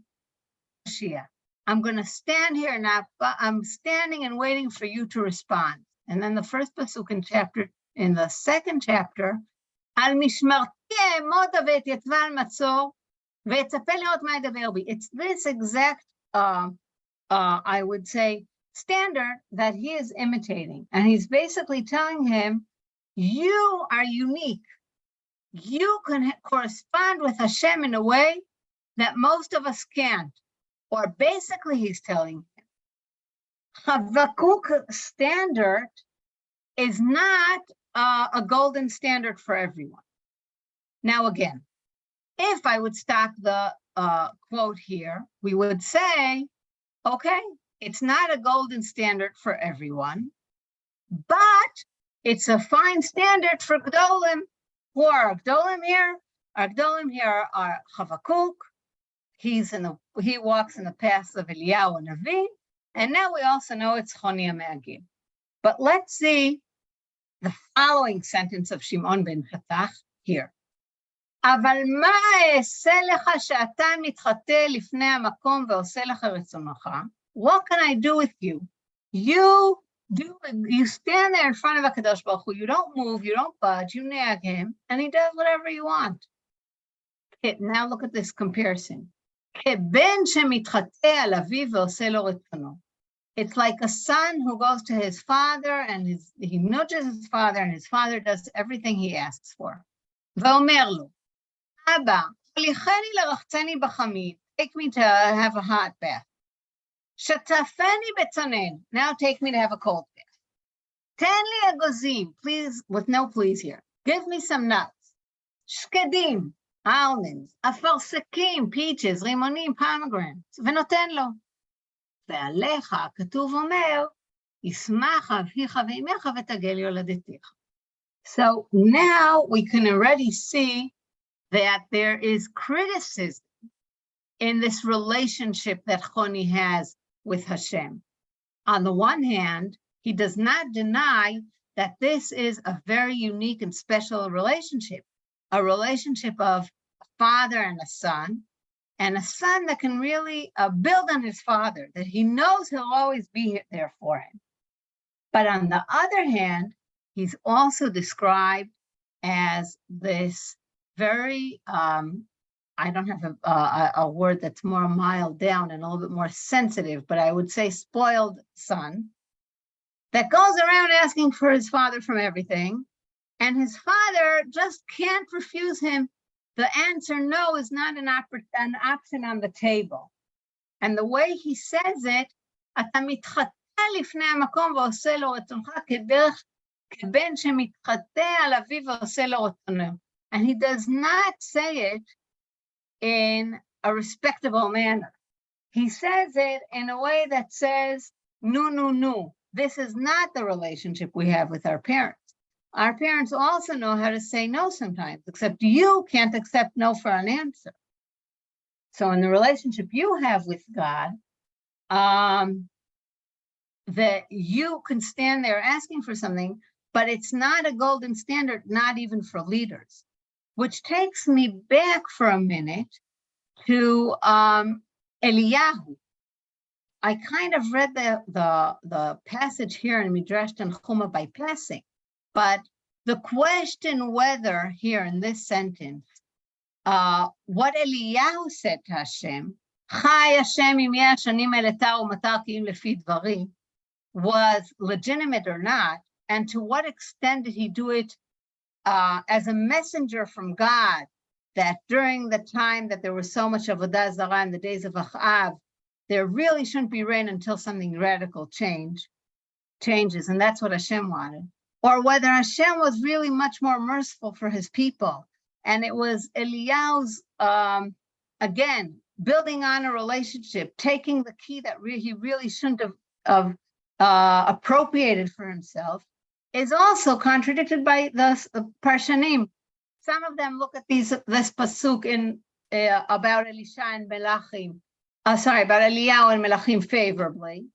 shia. I'm going to stand here now, but I'm standing and waiting for you to respond. And then the first pasuk in the second chapter, al mishmarti e'emoda ve'etyetzva al matzor ve'etzapeh le'ot ma yedaber bi. It's this exact, I would say, standard that he is imitating. And he's basically telling him, you are unique. You can correspond with Hashem in a way that most of us can't. Or basically he's telling him, Habakkuk standard is not a golden standard for everyone. Now again, if I would stop the quote here, we would say, okay, it's not a golden standard for everyone, but it's a fine standard for Gdolim. Who are Gdolim here? Our Gdolim here are Habakkuk. He walks in the paths of Eliyahu and Navi, and now we also know it's Choni HaMe'agim. But let's see the following sentence of Shimon ben Shatach here. אבל מה אעשה לך שאתה מתחטא לפני המקום ועושה לך רצונך? What can I do with you? You stand there in front of HaKadosh Baruch Hu, you don't move, you don't budge, you nag him, and he does whatever you want. Okay, now look at this comparison. כבן שמתחטא על אביו ועושה לו רצונו. It's like a son who goes to his father and he nudges his father, and his father does everything he asks for. ואומר לו, Abba, הוליכני לרחצני בחמית, take me to have a hot bath. שטפני בצונן, now take me to have a cold bath. תן לי אגוזים, please, with no please here. Give me some nuts. שקדים, almonds, אפרסקים, peaches, רימונים, pomegranates, ונותן לו. ועליך, כתוב אומר, ישמח אביך ואימך ותגל יולדתך. So now we can already see that there is criticism in this relationship that Choni has with Hashem. On the one hand, he does not deny that this is a very unique and special relationship, a relationship of a father and a son that can really build on his father, that he knows he'll always be there for him. But on the other hand, he's also described as this very, I don't have a word that's more mild down and a little bit more sensitive, but I would say spoiled son that goes around asking for his father from everything. And his father just can't refuse him. The answer no is not an option on the table. And the way he says it, אתה מתחטא לפני המקום ועושה לו רצונך כבן שמתחטא על אביו ועושה לו רצונו. And he does not say it in a respectable manner. He says it in a way that says, no. This is not the relationship we have with our parents. Our parents also know how to say no sometimes, except you can't accept no for an answer. So in the relationship you have with God, that you can stand there asking for something, but it's not a golden standard, not even for leaders. Which takes me back for a minute to Eliyahu. I kind of read the passage here in Midrash Tanchuma by passing, but the question whether here in this sentence, what Eliyahu said to Hashem, Chai Hashem im yashanim eletar umatar ki im lefi dvari, was legitimate or not, and to what extent did he do it as a messenger from God, that during the time that there was so much avodah zarah in the days of Achav, there really shouldn't be rain until something radical changes, and that's what Hashem wanted. Or whether Hashem was really much more merciful for his people, and it was Eliyahu's, again, building on a relationship, taking the key that he really shouldn't have appropriated for himself, is also contradicted by the Parshanim. Some of them look at this pasuk in about Elisha and Melachim, about Eliyahu and Melachim favorably,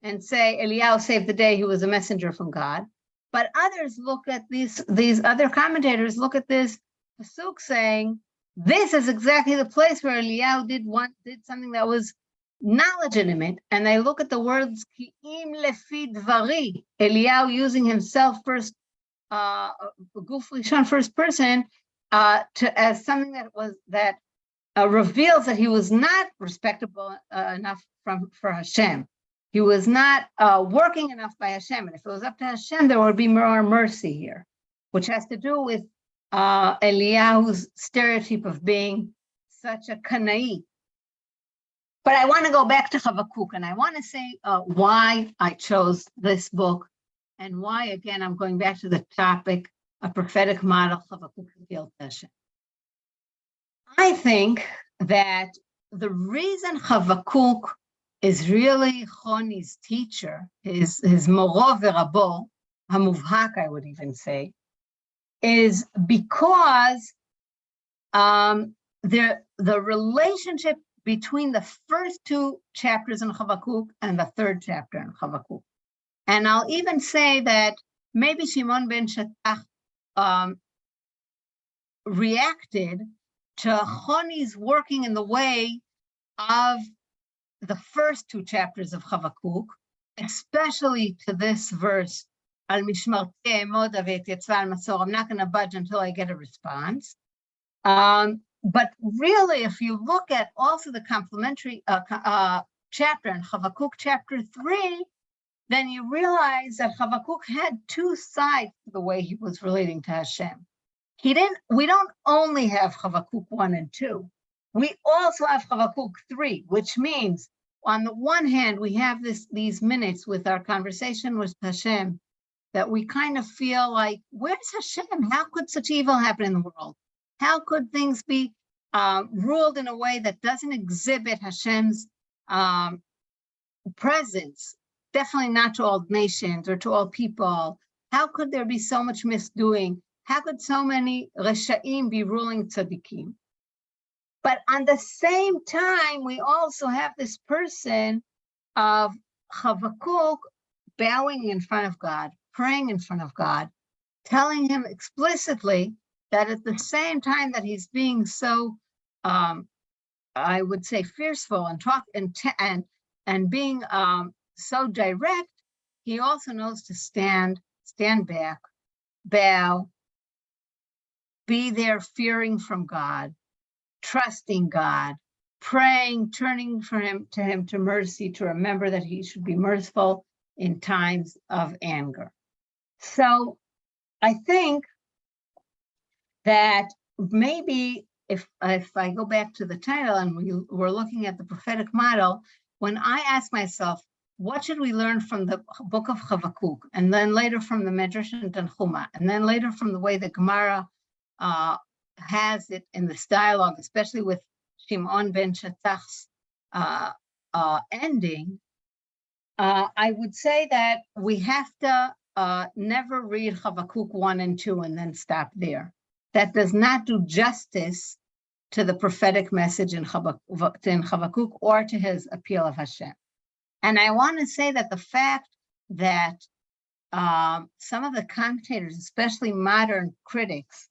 and say Eliyahu saved the day, he was a messenger from God. But others look at these other commentators look at this pasuk saying this is exactly the place where Eliyahu did something that was not legitimate, and they look at the words ki im lefi dvari, Eliyahu using himself first, guf rishon, first person, as something that reveals that he was not respectable enough for Hashem. He was not working enough by Hashem, and if it was up to Hashem, there would be more mercy here, which has to do with Eliyahu's stereotype of being such a Kana'i. But I want to go back to Habakkuk, and I want to say why I chose this book, and why, again, I'm going back to the topic, a prophetic model, Habakkuk revealed to Hashem. I think that the reason Habakkuk is really Choni's teacher, his moro v'rabo, hamuvhak, I would even say, is because the relationship between the first two chapters in Habakkuk and the third chapter in Habakkuk. And I'll even say that maybe Shimon ben Shattach reacted to Choni's working in the way of the first two chapters of Habakkuk, especially to this verse, Al mishmarti e'emod ve'etyetzva al masor, I'm not going to budge until I get a response. But really, if you look at also the complementary chapter, in Habakkuk chapter 3, then you realize that Habakkuk had two sides to the way he was relating to Hashem. We don't only have Habakkuk 1 and 2. We also have Habakkuk 3, which means on the one hand, we have these minutes with our conversation with Hashem that we kind of feel like, where's Hashem? How could such evil happen in the world? How could things be ruled in a way that doesn't exhibit Hashem's presence? Definitely not to all nations or to all people. How could there be so much misdoing? How could so many Reshaim be ruling Tzaddikim? But on the same time, we also have this person of Habakkuk bowing in front of God, praying in front of God, telling him explicitly that at the same time that he's being so, I would say, fearful and being so direct, he also knows to stand back, bow, be there fearing from God, trusting God, praying, turning to him to mercy, to remember that he should be merciful in times of anger. So I think that maybe if I go back to the title and we're looking at the prophetic model, when I ask myself, what should we learn from the book of Habakkuk, and then later from the Medrash and Tanchuma, and then later from the way the Gemara has it in this dialogue, especially with Shimon ben Shattach's ending, I would say that we have to never read Habakkuk 1 and 2 and then stop there. That does not do justice to the prophetic message in Habakkuk or to his appeal of Hashem. And I want to say that the fact that some of the commentators, especially modern critics,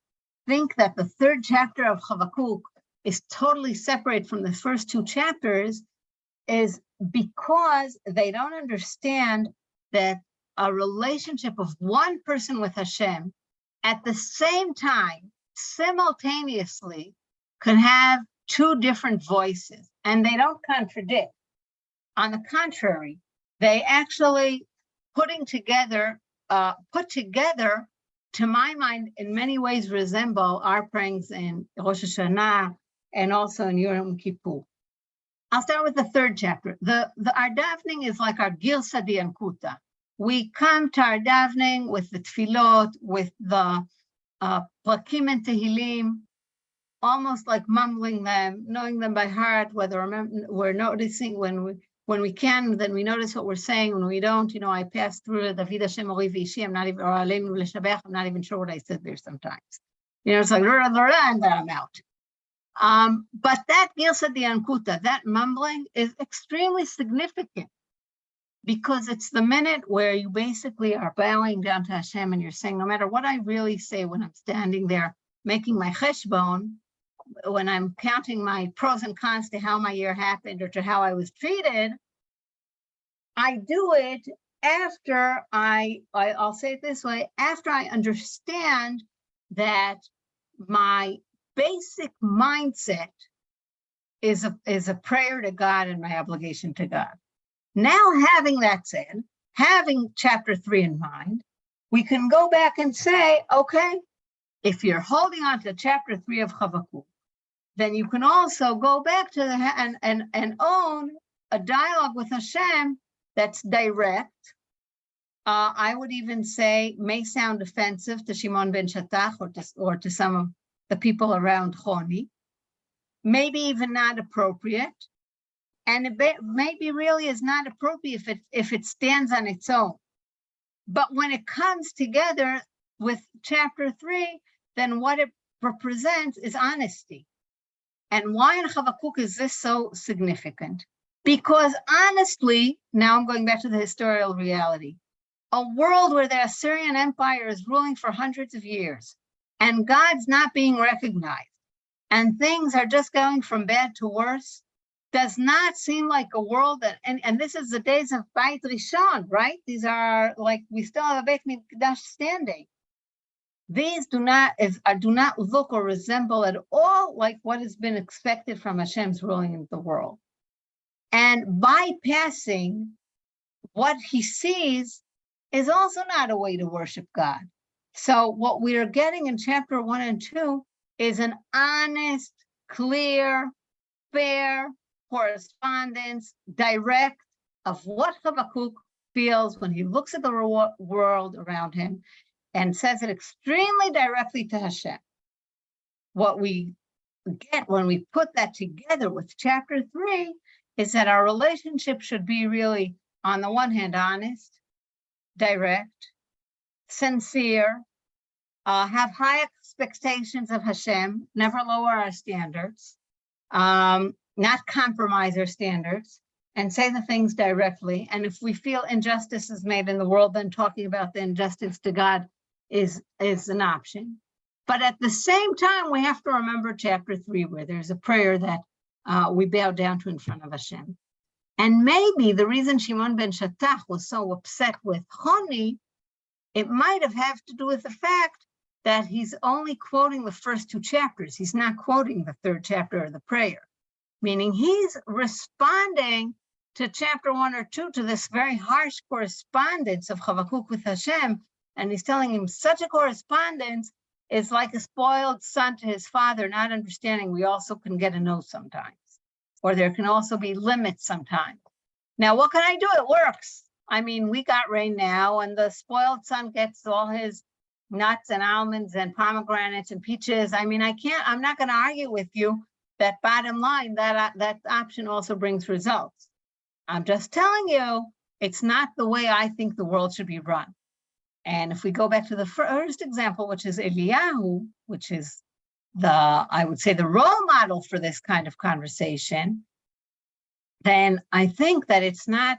think that the third chapter of Habakkuk is totally separate from the first two chapters is because they don't understand that a relationship of one person with Hashem at the same time, simultaneously, can have two different voices, and they don't contradict. On the contrary, they actually put together, to my mind, in many ways resemble our prayings in Rosh Hashanah and also in Yom Kippur. I'll start with the third chapter. Our davening is like our Gilsa Diankuta. We come to our davening with the tefillot, with the Prakim and Tehillim, almost like mumbling them, knowing them by heart, whether we're noticing when we can, then we notice what we're saying. When we don't, I pass through the David Hashem Ori V'ishi, I'm not even, or Aleinu L'Shabech, I'm not even sure what I said there sometimes. It's like, and then I'm out. But that Gilsa Diankuta, that mumbling is extremely significant because it's the minute where you basically are bowing down to Hashem and you're saying, no matter what I really say when I'm standing there making my cheshbon, when I'm counting my pros and cons to how my year happened or to how I was treated, I do it after I'll say it this way, after I understand that my basic mindset is a prayer to God and my obligation to God. Now, having that said, having chapter 3 in mind, we can go back and say, okay, if you're holding on to chapter 3 of Habakkuk, then you can also go back to and own a dialogue with Hashem that's direct. I would even say may sound offensive to Shimon ben Shattach or to some of the people around Choni, maybe even not appropriate, and it maybe really is not appropriate if it stands on its own. But when it comes together with chapter 3, then what it represents is honesty. And why in Habakkuk is this so significant? Because honestly, now I'm going back to the historical reality, a world where the Assyrian Empire is ruling for hundreds of years, and God's not being recognized, and things are just going from bad to worse, does not seem like a world that, and this is the days of Beit Rishon, right? These are like, we still have a Beit Mikdash standing. These do not look or resemble at all like what has been expected from Hashem's ruling in the world. And bypassing what he sees is also not a way to worship God. So what we are getting in chapter 1 and 2 is an honest, clear, fair correspondence, direct, of what Habakkuk feels when he looks at the world around him and says it extremely directly to Hashem. What we get when we put that together with chapter 3 is that our relationship should be really, on the one hand, honest, direct, sincere, have high expectations of Hashem, never lower our standards, not compromise our standards, and say the things directly. And if we feel injustice is made in the world, then talking about the injustice to God is an option. But at the same time, we have to remember chapter 3, where there's a prayer that we bow down to in front of Hashem. And maybe the reason Shimon ben Shattach was so upset with Choni, it might have had to do with the fact that he's only quoting the first 2 chapters. He's not quoting the 3rd chapter of the prayer, meaning he's responding to chapter 1 or 2, to this very harsh correspondence of Habakkuk with Hashem. And he's telling him such a correspondence is like a spoiled son to his father, not understanding we also can get a no sometimes, or there can also be limits sometimes. Now, what can I do? It works. I mean, we got rain now, and the spoiled son gets all his nuts and almonds and pomegranates and peaches. I mean, I'm not going to argue with you that bottom line, that option also brings results. I'm just telling you, it's not the way I think the world should be run. And if we go back to the first example, which is Eliyahu, which is I would say the role model for this kind of conversation, then I think that it's not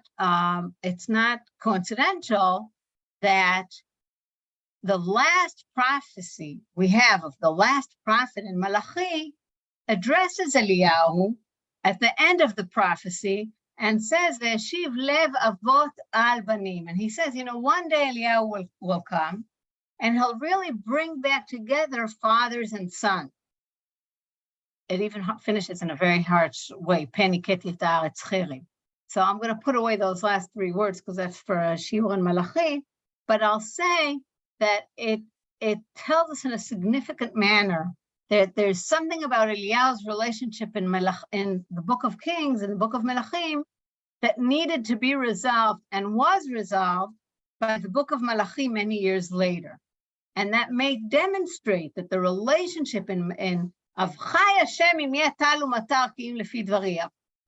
coincidental that the last prophecy we have of the last prophet in Malachi addresses Eliyahu at the end of the prophecy and says, "Ve'eshiv lev avot al banim." And he says, one day Eliyahu will come and he'll really bring back together fathers and sons. It even finishes in a very harsh way. Peni ketit haaretz cherim. So I'm going to put away those last 3 words because that's for Shiur and Malachi. But I'll say that it tells us in a significant manner that there's something about Eliyahu's relationship in the Book of Kings and the Book of Melachim that needed to be resolved and was resolved by the Book of Malachi many years later. And that may demonstrate that the relationship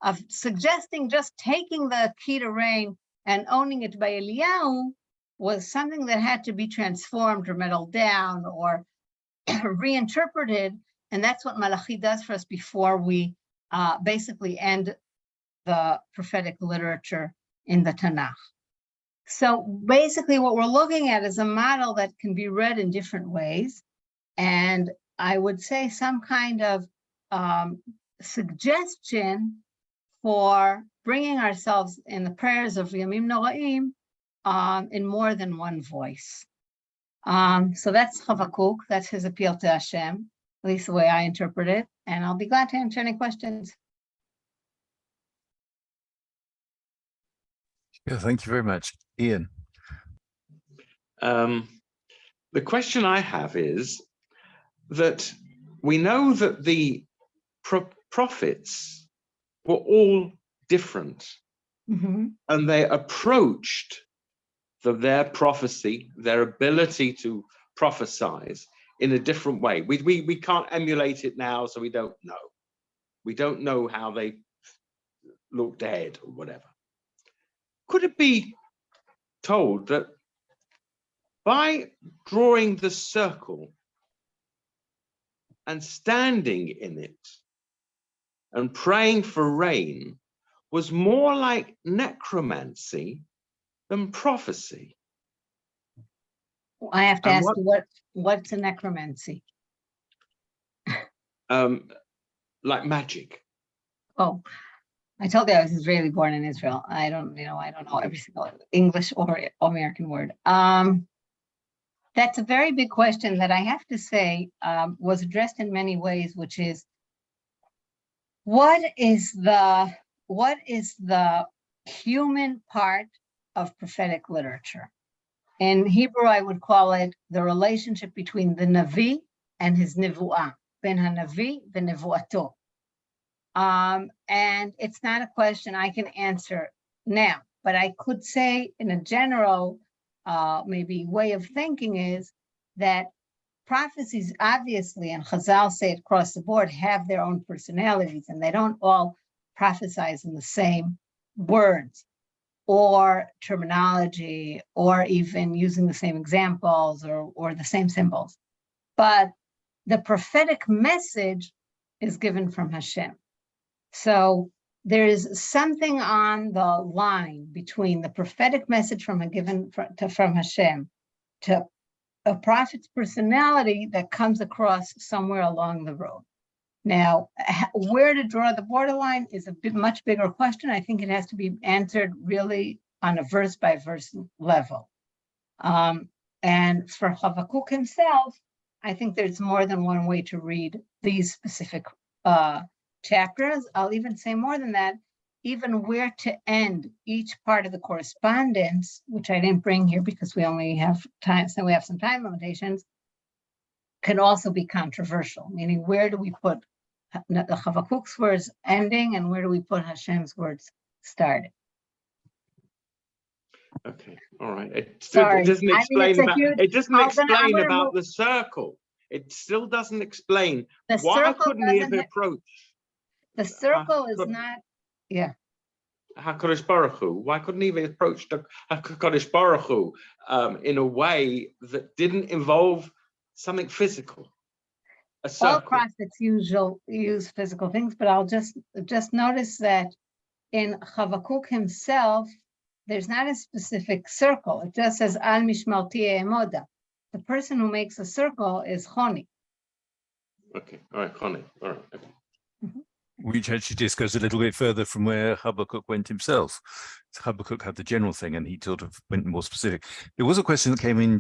of suggesting just taking the key to reign and owning it by Eliyahu was something that had to be transformed or meddled down or reinterpreted. And that's what Malachi does for us before we basically end the prophetic literature in the Tanakh. So basically what we're looking at is a model that can be read in different ways. And I would say some kind of suggestion for bringing ourselves in the prayers of Yamim Noraim in more than one voice. So that's Habakkuk, that's his appeal to Hashem, at least the way I interpret it. And I'll be glad to answer any questions. Yeah, thank you very much. Ian. The question I have is that we know that the prophets were all different, and they approached their prophecy, their ability to prophesize in a different way. We can't emulate it now, so we don't know. We don't know how they looked ahead or whatever. Could it be told that by drawing the circle and standing in it and praying for rain was more like necromancy than prophecy? I have to ask what's a necromancy? Like magic. Oh, I told you I was Israeli born in Israel. I don't know every single English or American word. That's a very big question that I have to say was addressed in many ways, which is what is the what is the human part of prophetic literature? In Hebrew, I would call it the relationship between the Navi and his Nivu'ah, Ben HaNavi v'Nivu'ato. And it's not a question I can answer now, but I could say in a general, maybe way of thinking is that prophecies, obviously, and Chazal say it across the board, have their own personalities, and they don't all prophesize in the same words or terminology, or even using the same examples or the same symbols. But the prophetic message is given from Hashem. So there is something on the line between the prophetic message from Hashem to a prophet's personality that comes across somewhere along the road. Now, where to draw the borderline is a much bigger question. I think it has to be answered really on a verse-by-verse level. And for Habakkuk himself, I think there's more than one way to read these specific chapters. I'll even say more than that, even where to end each part of the correspondence, which I didn't bring here because we only have time, so we have some time limitations, can also be controversial, meaning where do we put the Habakkuk's words ending and where do we put Hashem's words starting? Okay, all right. It Sorry. doesn't explain about it doesn't explain about move. the circle. It still doesn't explain The why couldn't he have approached the circle is not, yeah. HaKadosh Baruch Hu? Why couldn't he have approached HaKadosh Baruch Hu in a way that didn't involve something physical? A circle. All prophets use physical things, but I'll just notice that in Habakkuk himself, there's not a specific circle. It just says Al Mishmalti Emoda. The person who makes a circle is Choni. Okay, all right, Choni. All right. Okay. Which actually just goes a little bit further from where Habakkuk went himself. So Habakkuk had the general thing and he sort of went more specific. There was a question that came in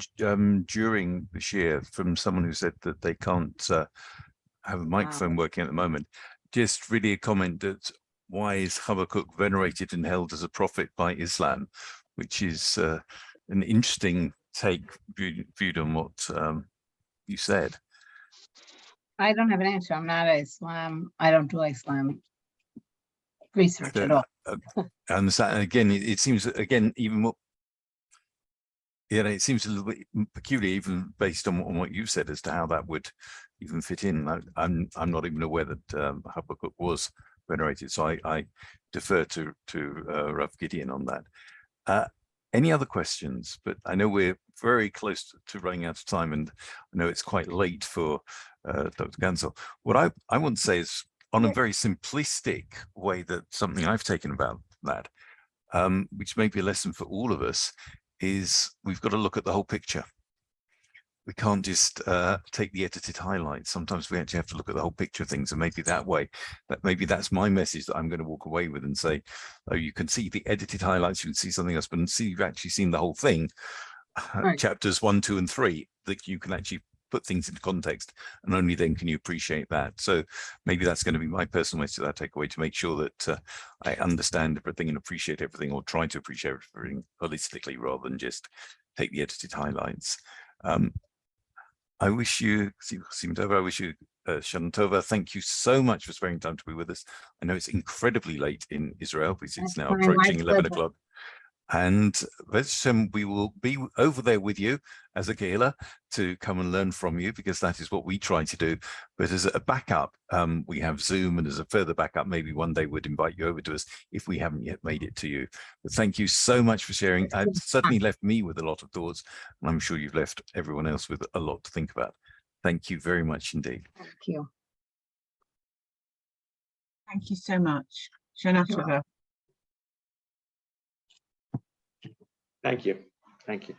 during this year from someone who said that they can't have a microphone working at the moment. Just really a comment that why is Habakkuk venerated and held as a prophet by Islam, which is an interesting take viewed on what you said. I don't have an answer. I'm not Islam. I don't do Islamic research at all. I understand. And again, it seems again even more. Yeah, it seems a little bit peculiar, even based on what you've said as to how that would even fit in. I'm not even aware that Habakkuk was venerated, so I defer to Rav Gideon on that. Any other questions? But I know we're very close to running out of time, and I know it's quite late for Dr. Ganzel. What I want to say is, on a very simplistic way, that something I've taken about that, which may be a lesson for all of us, is we've got to look at the whole picture. We can't just take the edited highlights. Sometimes we actually have to look at the whole picture of things, and maybe that way, maybe that's my message that I'm going to walk away with and say, oh, you can see the edited highlights, you can see something else, but you've actually seen the whole thing, right. Chapters 1, 2, and 3, that you can actually put things into context, and only then can you appreciate that. So maybe that's going to be my personal message that I take away, to make sure that I understand everything and appreciate everything, or try to appreciate everything holistically rather than just take the edited highlights. I wish you, Tova, I wish you Shana Tova. Thank you so much for sparing time to be with us. I know it's incredibly late in Israel because it's now approaching 11 o'clock. And we will be over there with you as a Gila to come and learn from you, because that is what we try to do. But as a backup, we have Zoom, and as a further backup, maybe one day we'd invite you over to us if we haven't yet made it to you. But thank you so much for sharing. It's certainly left me with a lot of thoughts, and I'm sure you've left everyone else with a lot to think about. Thank you very much indeed. Thank you. Thank you so much. Shana Tova. Thank you. Thank you.